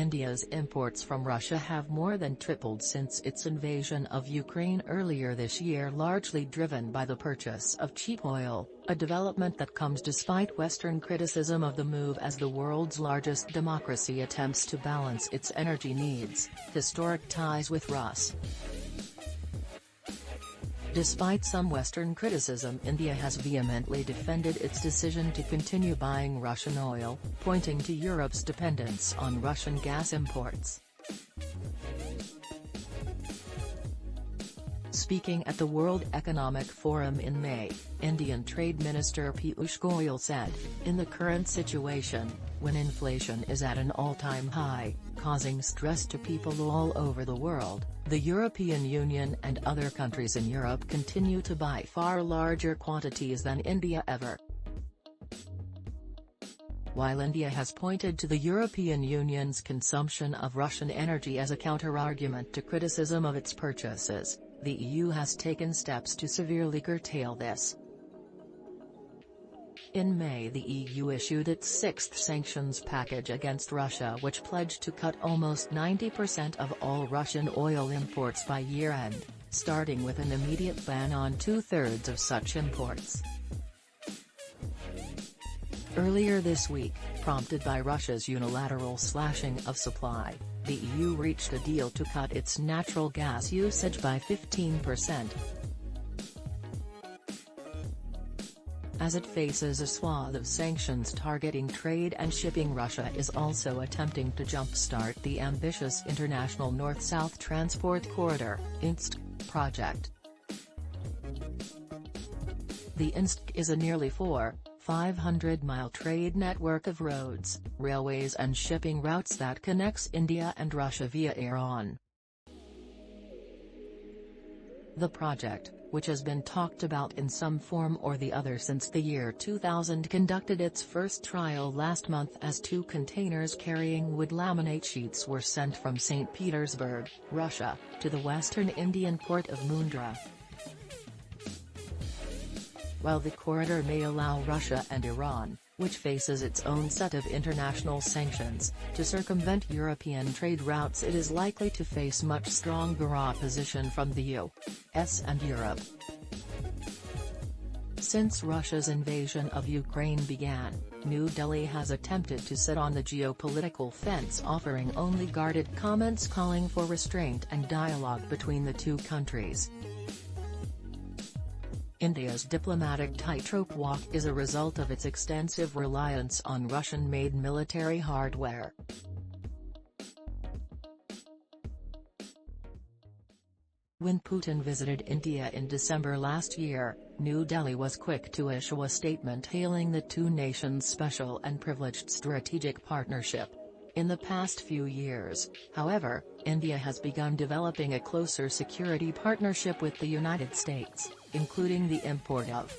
India's imports from Russia have more than tripled since its invasion of Ukraine earlier this year, largely driven by the purchase of cheap oil, a development that comes despite Western criticism of the move as the world's largest democracy attempts to balance its energy needs, historic ties with Russia. Despite some Western criticism, India has vehemently defended its decision to continue buying Russian oil, pointing to Europe's dependence on Russian gas imports. Speaking at the World Economic Forum in May, Indian Trade Minister Piyush Goyal said, "In the current situation, when inflation is at an all-time high, causing stress to people all over the world, the European Union and other countries in Europe continue to buy far larger quantities than India ever." While India has pointed to the European Union's consumption of Russian energy as a counterargument to criticism of its purchases, the EU has taken steps to severely curtail this. In May, the EU issued its sixth sanctions package against Russia, which pledged to cut almost 90% of all Russian oil imports by year-end, starting with an immediate ban on two-thirds of such imports. Earlier this week, prompted by Russia's unilateral slashing of supply, the EU reached a deal to cut its natural gas usage by 15%. As it faces a swathe of sanctions targeting trade and shipping, Russia is also attempting to jumpstart the ambitious International North-South Transport Corridor (INSTC) project. The INSTC is a nearly 500-mile trade network of roads, railways and shipping routes that connects India and Russia via Iran. The project, which has been talked about in some form or the other since the year 2000, conducted its first trial last month as two containers carrying wood laminate sheets were sent from St. Petersburg, Russia, to the western Indian port of Mundra. While the corridor may allow Russia and Iran, which faces its own set of international sanctions, to circumvent European trade routes, it is likely to face much stronger opposition from the US and Europe. Since Russia's invasion of Ukraine began, New Delhi has attempted to sit on the geopolitical fence, offering only guarded comments calling for restraint and dialogue between the two countries. India's diplomatic tightrope walk is a result of its extensive reliance on Russian-made military hardware. When Putin visited India in December last year, New Delhi was quick to issue a statement hailing the two nations' special and privileged strategic partnership. In the past few years, however, India has begun developing a closer security partnership with the United States, including the import of